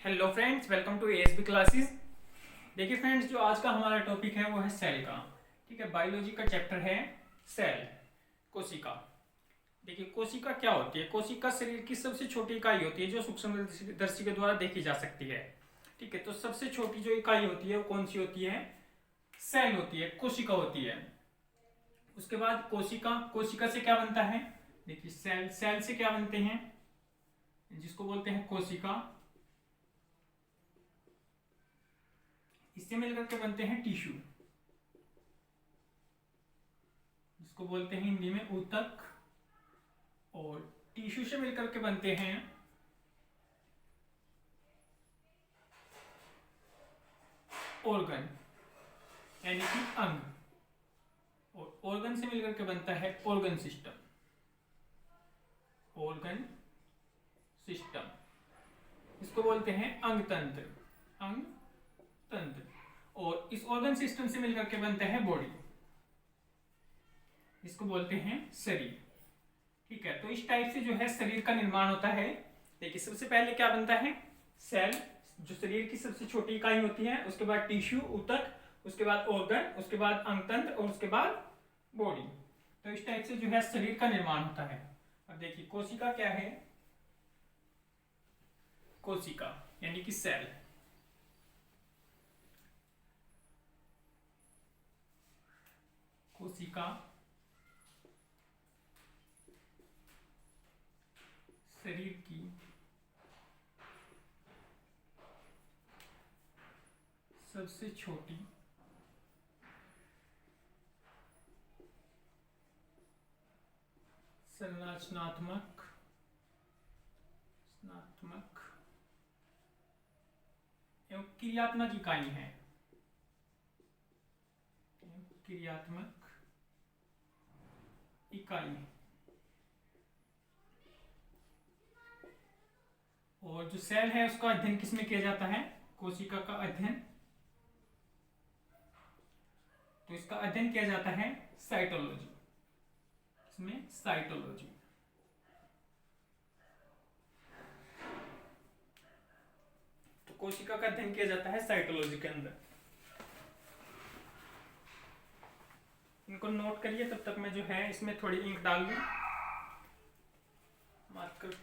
Hello friends, welcome to ASB classes. देखिए friends, जो आज का हमारा टॉपिक है वो है सेल का। ठीक है, बायोलॉजी का चैप्टर है सेल, कोशिका। देखिए कोशिका क्या होती है। कोशिका शरीर की सबसे छोटी इकाई होती है जो सूक्ष्मदर्शी के द्वारा देखी जा सकती है। ठीक है, तो सबसे छोटी जो इकाई होती है वो कौन सी होती है? सेल होती है, कोशिका होती है। उसके बाद कोशिका, कोशिका से क्या बनता है? देखिए सेल, सेल से क्या बनते हैं? जिसको बोलते हैं कोशिका, इससे मिलकर के बनते हैं टिश्यू, जिसको बोलते हैं हिंदी में ऊतक। और टिश्यू से मिलकर के बनते हैं ऑर्गन, यानी कि अंग। और ऑर्गन से मिलकर के बनता है ऑर्गन सिस्टम, ऑर्गन सिस्टम। इसको बोलते हैं अंग तंत्र, अंग तंत्र। और इस ऑर्गन सिस्टम से मिलकर के बनता है बॉडी, इसको बोलते हैं शरीर। ठीक है, तो इस टाइप से जो है शरीर का निर्माण होता है। देखिए सबसे पहले क्या बनता है? सेल, जो शरीर की सबसे छोटी इकाई होती है। उसके बाद टिश्यू, ऊतक, उसके बाद ऑर्गन, उसके बाद अंगतंत्र और उसके बाद बॉडी। तो इस टाइप से जो है शरीर का निर्माण होता है। अब देखिए कोशिका क्या है? कोशिका यानी कि सेल। कोशिका शरीर की सबसे छोटी संरचनात्मक एवं क्रियात्मक इकाई है। क्रियात्मक इकाई। और जो सेल है उसका अध्ययन किसमें किया जाता है? कोशिका का अध्ययन, तो इसका अध्ययन किया जाता है साइटोलॉजी, इसमें साइटोलॉजी। तो कोशिका का अध्ययन किया जाता है साइटोलॉजी के अंदर। इनको नोट करिए, तब तक मैं जो है इसमें थोड़ी इंक डाल दूं, मार्कर।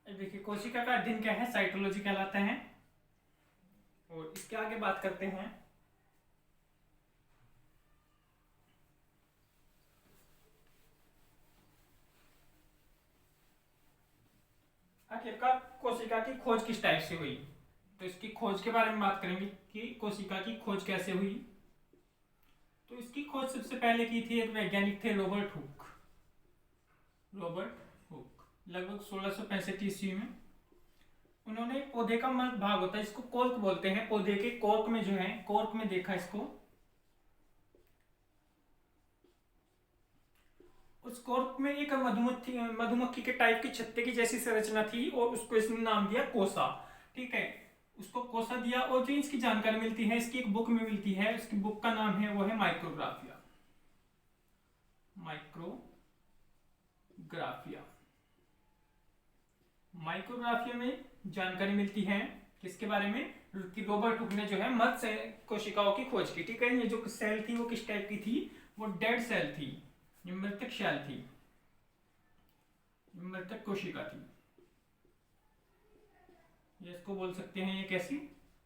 देखिए कोशिका का अध्ययन क्या है? साइटोलॉजी कहलाता है। और इसके आगे बात करते हैं आखिरकार कोशिका की खोज किस टाइप से हुई। तो इसकी खोज के बारे में बात करेंगे कि कोशिका की खोज कैसे हुई। तो इसकी खोज सबसे पहले की थी एक वैज्ञानिक थे, रॉबर्ट हुक। रॉबर्ट हुक लगभग 1665 ईस्वी में। उन्होंने पौधे का मर्द भाग होता है, इसको कोर्क बोलते हैं, पौधे के कोर्क में जो है, कोर्क में देखा इसको। उस कोर्क में एक मधुमक्खी के टाइप की छत्ते की जैसी संरचना थी और उसको इसने नाम दिया कोसा। ठीक है, उसको कोसा दिया। और जो इसकी जानकारी मिलती है, इसकी एक बुक में मिलती है, उसकी बुक का नाम है वो है माइक्रोग्राफिया। माइक्रोग्राफिया, माइक्रोग्राफिया में जानकारी मिलती है किसके बारे में? कि रॉबर्ट हुक ने जो है मत्स्य कोशिकाओं की खोज की। ठीक है, ये जो सेल थी वो किस टाइप की थी? वो डेड सेल थी, ये मृतक सेल थी, मृतक कोशिका थी। ये इसको बोल सकते हैं, ये कैसी?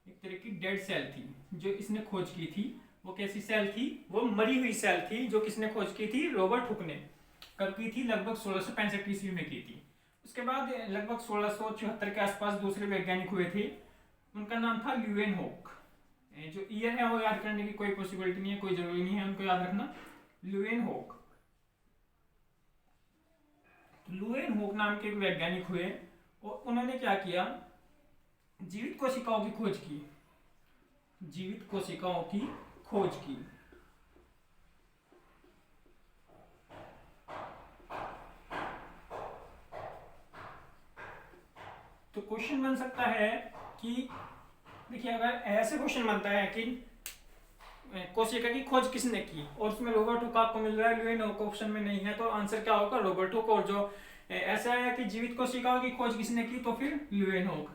एक तरह की डेड सेल थी जो इसने खोज की थी। वो कैसी सेल थी? वो मरी हुई सेल थी जो किसने खोज की थी? रॉबर्ट हुक ने। कब की थी? लगभग 1665 ईस्वी में की थी। उसके बाद लगभग 1674 के आसपास दूसरे वैज्ञानिक हुए थे, उनका नाम था ल्यूवेनहोक। जो ईयर है वो याद करने की कोई पॉसिबिलिटी नहीं है, कोई जरूरी नहीं है उनको याद रखना। ल्यूवेनहोक, ल्यूवेनहोक नाम के एक वैज्ञानिक हुए और उन्होंने क्या किया? जीवित कोशिकाओं की खोज की। जीवित कोशिकाओं की खोज की। तो क्वेश्चन बन सकता है कि देखिए, अगर ऐसे क्वेश्चन बनता है कि कोशिका की खोज किसने की और उसमें रॉबर्ट हुक आपको मिल रहा है, ल्यूवेनहोक ऑप्शन में नहीं है, तो आंसर क्या होगा? Robert Hooke. और जो ऐसा है कि जीवित कोशिकाओं की खोज किसने की, तो फिर ल्यूवेनहोक।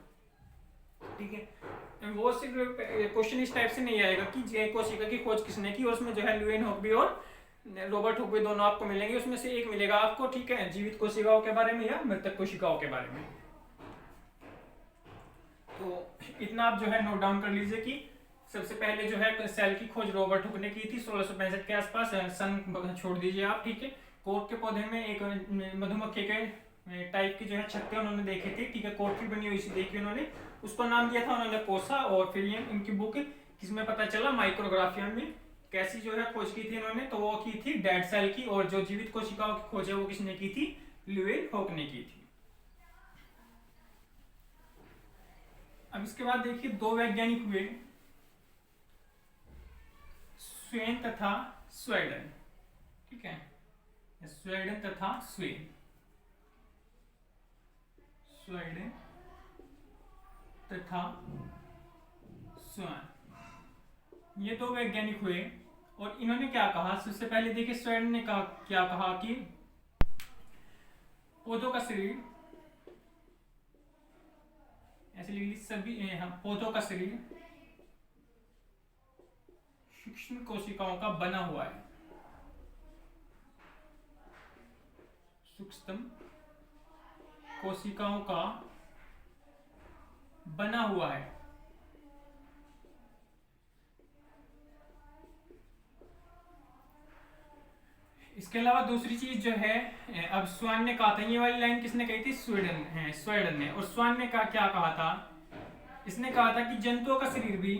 ठीक है, वो सिर्फ क्वेश्चन इस टाइप से नहीं आएगा कि कोशिका की खोज किसने की, और उसमें जो है ल्यूवेनहोक भी और रॉबर्ट हुक भी दोनों आपको मिलेंगे, उसमें से एक मिलेगा आपको। ठीक है, जीवित कोशिकाओं के बारे में या मृतक कोशिकाओं के बारे में। तो इतना आप जो है नोट डाउन कर लीजिए कि सबसे पहले जो है सेल की खोज रॉबर्ट हुक ने की थी 1665 के आसपास। सन छोड़ दीजिए आप। ठीक है, कोर्ट के पौधे में एक मधुमक्खी के टाइप की जो है छत्ते उन्होंने देखे थे। ठीक है, कोर्ट की बनी हुई सी देखी उन्होंने, उसको नाम दिया था उन्होंने कोसा। और फिर ये इनकी बुक किसमें पता चला? माइक्रोग्राफिया में। कैसी जो है खोज की थी इन्होंने? तो वो की थी डेड सेल की। और जो जीवित कोशिकाओं की खोज है वो किसने की थी? ल्यूवेनहोक ने की थी। अब इसके बाद देखिए दो वैज्ञानिक हुए, स्वेन तथा स्वेडन। ठीक है, स्वेडन तथा स्वेन, स्वेडन तथा स्वान, ये दो वैज्ञानिक हुए और इन्होंने क्या कहा? सबसे पहले देखिए स्वेडन ने क्या कहा कि पौधों का शरीर, ऐसे लिख लीजिए सभी पौधों का शरीर सूक्ष्म कोशिकाओं का बना हुआ है। सूक्ष्म कोशिकाओं का बना हुआ है। इसके अलावा दूसरी चीज जो है, अब स्वान ने कहा था, ये वाली लाइन किसने कही थी? स्वेडन ने। और स्वान ने क्या कहा था? इसने कहा था कि जंतुओं का शरीर भी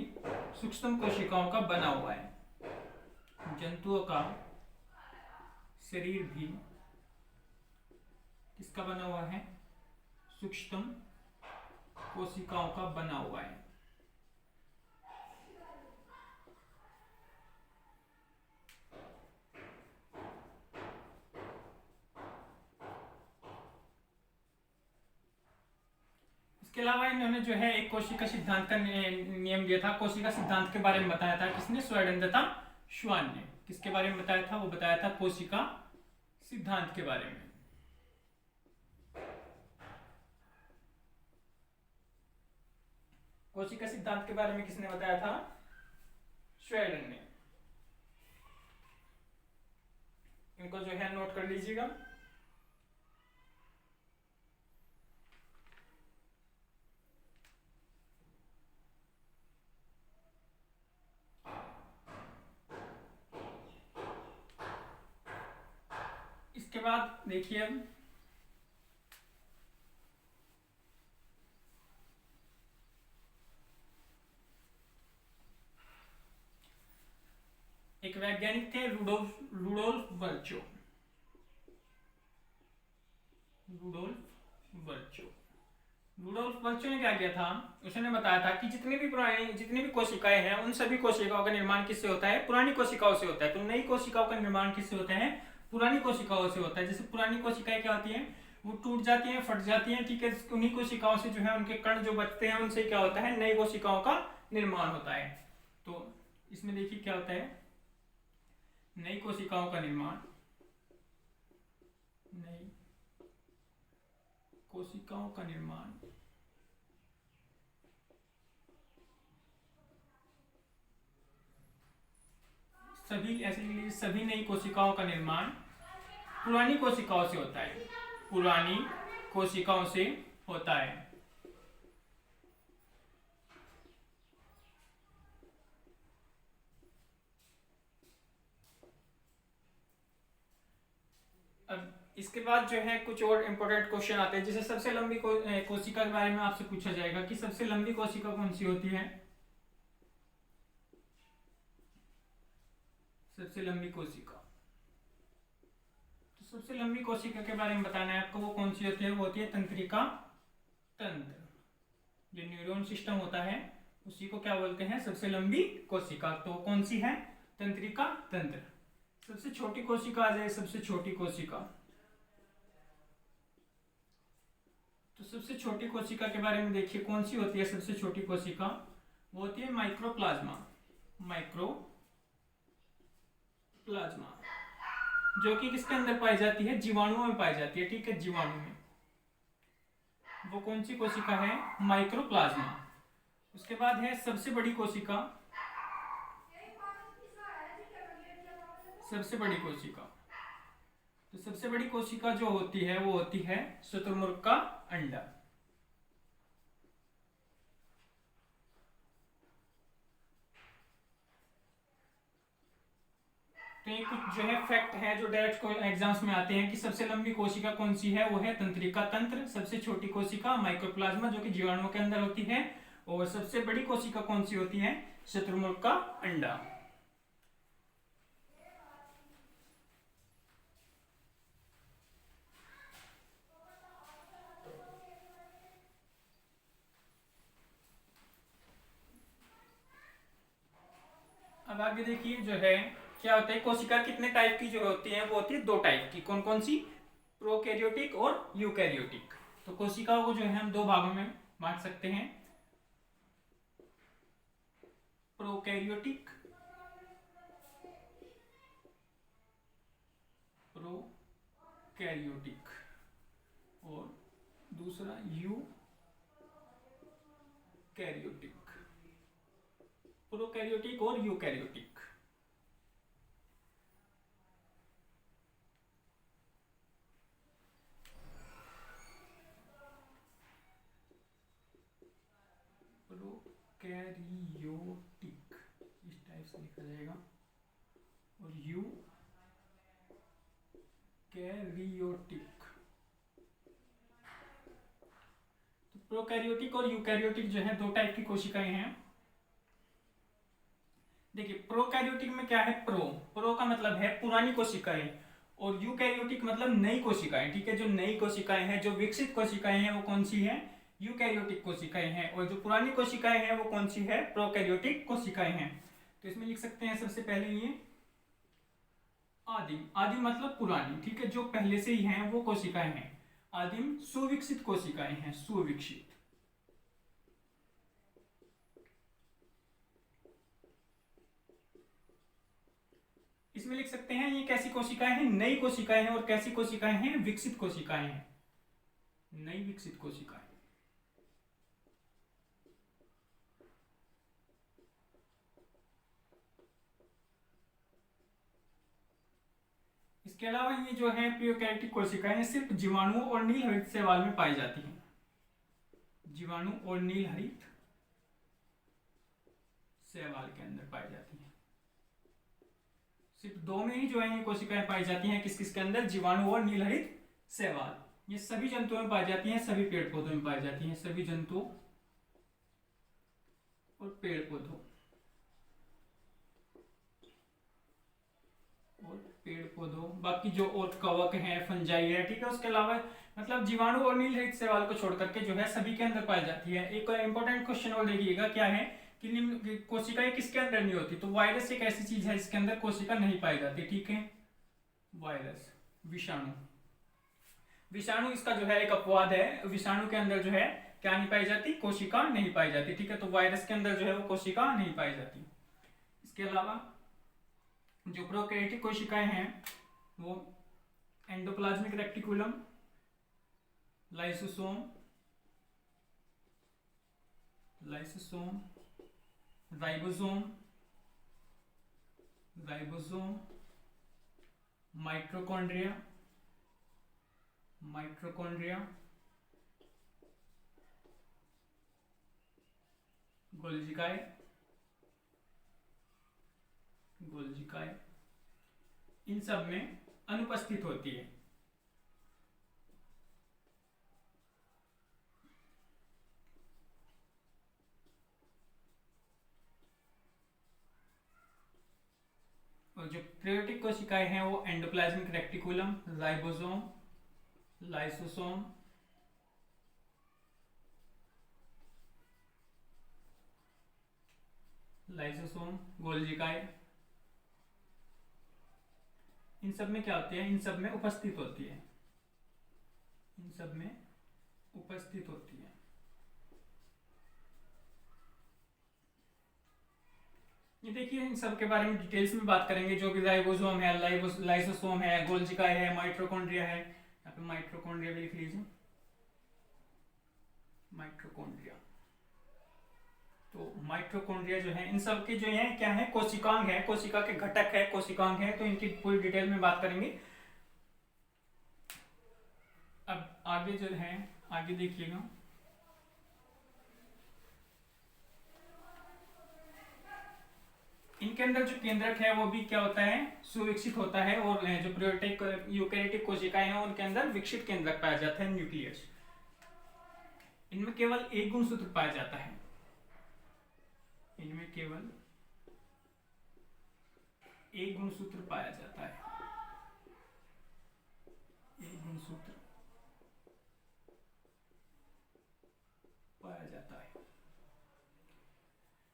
सूक्ष्म कोशिकाओं का बना हुआ है। जंतुओं का शरीर भी किसका बना हुआ है? सूक्ष्म कोशिकाओं का बना हुआ है। इसके अलावा इन्होंने जो है एक कोशिका सिद्धांत का नियम दिया था। कोशिका सिद्धांत के बारे में बताया था किसने? स्वेडन तथा श्वान ने। किसके बारे में बताया था? वो बताया था कोशिका सिद्धांत के बारे में। कोशिका सिद्धांत के बारे में किसने बताया था? स्वेडन ने। इनको जो है नोट कर लीजिएगा। इसके बाद देखिए अब एक वैज्ञानिक थे रुडोल्फ वर्चो। रुडोल्फ वर्चो ने क्या किया था? उसने बताया था कि जितनी भी कोशिकाएं हैं उन सभी कोशिकाओं का निर्माण किससे होता है? पुरानी कोशिकाओं से होता है। तो नई कोशिकाओं का निर्माण किससे होता है? पुरानी कोशिकाओं से होता है। जैसे पुरानी कोशिकाएं क्या होती हैं? वो टूट जाती हैं, फट जाती हैं। ठीक है, उन्हीं कोशिकाओं से जो है उनके कण जो बचते हैं उनसे क्या होता है? नई कोशिकाओं का निर्माण होता है। तो इसमें देखिए क्या होता है? नई कोशिकाओं का निर्माण, नई कोशिकाओं का निर्माण सभी नई कोशिकाओं का निर्माण पुरानी कोशिकाओं से होता है। पुरानी कोशिकाओं से होता है। इसके बाद जो है कुछ और इम्पोर्टेंट क्वेश्चन आते हैं, जैसे सबसे लंबी कोशिका के बारे में आपसे पूछा जाएगा कि सबसे लंबी कोशिका कौन सी होती है। सबसे लंबी कोशिका, तो सबसे लंबी कोशिका के बारे में बताना है आपको, वो कौन सी होती है, वो होती है तंत्रिका तंत्र। जो न्यूरॉन सिस्टम होता है उसी को क्या बोलते हैं, सबसे लंबी कोशिका। तो कौन सी है, तंत्रिका तंत्र। सबसे छोटी कोशिका आ जाए, सबसे छोटी कोशिका, तो सबसे छोटी कोशिका के बारे में देखिए कौन सी होती है सबसे छोटी कोशिका, वो होती है माइक्रोप्लाज्मा। माइक्रोप्लाज्मा जो कि किसके अंदर पाई जाती है, जीवाणुओं में पाई जाती है, ठीक है, जीवाणु में। वो कौन सी कोशिका है, माइक्रोप्लाज्मा। उसके बाद है सबसे बड़ी कोशिका, सबसे बड़ी कोशिका। तो सबसे बड़ी कोशिका जो होती है वो होती है शुतुरमुर्ग का अंडा। तो ये कुछ जो है फैक्ट है जो डायरेक्ट एग्जाम्स में आते हैं कि सबसे लंबी कोशिका कौन सी है, वो है तंत्रिका तंत्र। सबसे छोटी कोशिका माइक्रोप्लाज्मा जो कि जीवाणुओं के अंदर होती है। और सबसे बड़ी कोशिका कौन सी होती है, शुतुरमुर्ग का अंडा। अब आगे देखिए जो है क्या होता है, कोशिका कितने टाइप की जो होती है, वो होती है दो टाइप की। कौन कौन सी, प्रोकैरियोटिक और यूकैरियोटिक। तो कोशिकाओं को जो है हम दो भागों में बांट सकते हैं, प्रोकैरियोटिक, प्रोकैरियोटिक, और दूसरा यूकैरियोटिक। प्रोकैरियोटिक और यूकैरियोटिक। प्रोकैरियोटिक इस टाइप से लिखा जाएगा, और यूकैरियोटिक। तो प्रोकैरियोटिक और यूकैरियोटिक जो है दो टाइप की कोशिकाएं हैं। देखिए प्रोकैरियोटिक में क्या है, प्रो का मतलब है पुरानी कोशिकाएं, और यूकैरियोटिक मतलब नई कोशिकाएं, ठीक है। जो नई कोशिकाएं हैं, जो विकसित कोशिकाएं हैं, वो कौन सी है, यूकैरियोटिक कोशिकाएं हैं। और जो पुरानी कोशिकाएं हैं वो कौन सी है, प्रोकैरियोटिक कोशिकाएं हैं। तो इसमें लिख सकते हैं सबसे पहले ये आदिम। आदिम मतलब पुरानी, ठीक है, जो पहले से ही हैं वो कोशिकाएं हैं। आदिम सुविकसित कोशिकाएं हैं, सुविकसित। इसमें लिख सकते हैं ये कैसी कोशिकाएं हैं, नई कोशिकाएं हैं। और कैसी कोशिकाएं हैं, विकसित कोशिकाएं हैं, नई विकसित कोशिकाएं। इसके अलावा ये जो है प्रोकैरियोटिक कोशिकाएं सिर्फ जीवाणुओं और नील हरित शैवाल में पाई जाती हैं। जीवाणु और नील हरित शैवाल के अंदर पाई जाती हैं। सिर्फ दो में ही जो है ये कोशिकाएं पाई जाती हैं, किस किस के अंदर, जीवाणु और नील हरित शैवाल। ये सभी जंतुओं में पाई जाती हैं, सभी पेड़ पौधों में पाई जाती हैं, सभी जंतुओं और पेड़ पौधों बाकी जो और कवक है, फंजाई है, ठीक है, उसके अलावा मतलब जीवाणु और नील हरित शैवाल को छोड़ करके जो है सभी के अंदर पाई जाती है। एक इंपॉर्टेंट क्वेश्चन और देखिएगा क्या है कि कोशिकाएं किसके अंदर नहीं होती, तो वायरस एक ऐसी चीज है जिसके अंदर कोशिका नहीं पाई जाती, ठीक है। वायरस, विषाणु, विषाणु इसका जो है एक अपवाद है। विषाणु के अंदर जो है क्या नहीं पाई जाती, कोशिका नहीं पाई जाती, ठीक है। तो वायरस के अंदर जो है वो कोशिका नहीं पाई जाती। इसके अलावा जो प्रोकैरियोटिक कोशिकाएं हैं वो endoplasmic reticulum, lysosome, ribosome, mitochondria, गोल्जिकाए, इन सब में अनुपस्थित होती है। और जो प्रोकैरियोटिक कोशिकाएं हैं वो एंडोप्लाज्मिक रेक्टिकुलम, राइबोसोम, लाइसोसोम, गोल्जिकाए, इन सब में क्या होती है, इन सब में उपस्थित होती है, इन सब में उपस्थित होती है। ये देखिए इन सब के बारे में डिटेल्स में बात करेंगे, जो भी राइबोसोम है, लाइसोसोम है, गोल्जिकाए है, माइटोकॉन्ड्रिया है। यहाँ पे माइटोकॉन्ड्रिया भी लिख लीजिए, माइटोकॉन्ड्रिया। तो माइटोकॉन्ड्रिया जो है, इन सब के जो है क्या है, कोशिकांग है, कोशिका के घटक है, कोशिकांग है। तो इनकी पूरी डिटेल में बात करेंगे। अब आगे जो है, आगे देखिएगा, इनके अंदर जो केंद्रक है वो भी क्या होता है, सुविकसित होता है। और जो प्रोकैरियोटिक यूकैरियोटिक कोशिकाएं हैं उनके अंदर विकसित केंद्रक पाया जाता है, न्यूक्लियस। इनमें केवल एक गुणसूत्र पाया जाता है, इनमें केवल एक गुणसूत्र पाया जाता है, एक गुणसूत्र पाया जाता है।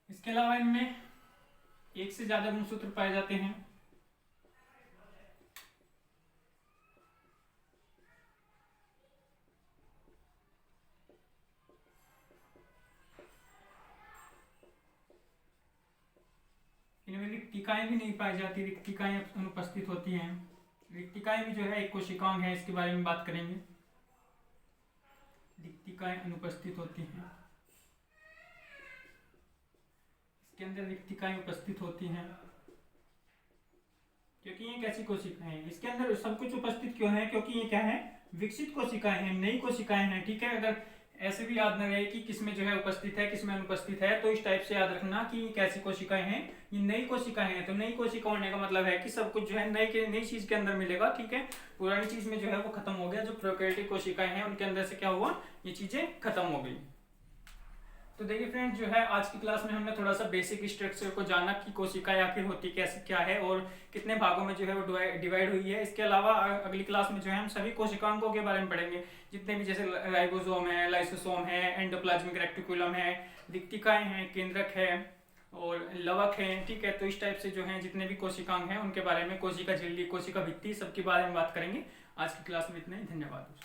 इसके अलावा इनमें एक से ज्यादा गुणसूत्र पाए जाते हैं। इनमें रिक्तिकाएं भी नहीं पाई जाती, रिक्तिकाएं अनुपस्थित होती हैं। रिक्तिकाएं भी जो है एक कोशिकांग है, इसके बारे में बात करेंगे। रिक्तिकाएं अनुपस्थित होती हैं, इसके अंदर रिक्तिकाएं उपस्थित होती हैं, क्योंकि ये कैसी कोशिकाएं हैं, इसके अंदर सब कुछ उपस्थित क्यों है, क्योंकि ये क्या है, विकसित कोशिकाएं हैं, नई कोशिकाएं हैं। ठीक है, अगर ऐसे भी याद न रहे कि किसमें जो है उपस्थित है, किसमें अनुपस्थित है, तो इस टाइप से याद रखना कि ये कैसी कोशिकाएं हैं, ये नई कोशिकाएं हैं। तो नई कोशिका होने का मतलब है कि सब कुछ जो है नई चीज के अंदर मिलेगा। ठीक है, पुरानी चीज में जो है वो खत्म हो गया। जो प्रोकैरियोटिक कोशिकाएं हैं उनके अंदर से क्या हुआ, ये चीजें खत्म हो गई। तो देखिए फ्रेंड्स, जो है आज की क्लास में हमने थोड़ा सा बेसिक स्ट्रक्चर को जाना कि कोशिकाएं आखिर होती कैसे क्या है और कितने भागों में जो है वो डिवाइड हुई है। इसके अलावा अगली क्लास में जो है हम सभी कोशिकांगों के बारे में पढ़ेंगे, जितने भी, जैसे राइबोसोम है, लाइसोसोम है, एंडोप्लाज्मिक रेक्टिकुलम है, रिक्तिकाएं हैं, केंद्रक है और लवक है। ठीक है, तो इस टाइप से जो है जितने भी कोशिकांग हैं उनके बारे में, कोशिका झिल्ली, कोशिका भित्ति, सबके बारे में बात करेंगे। आज की क्लास में इतना ही, धन्यवाद।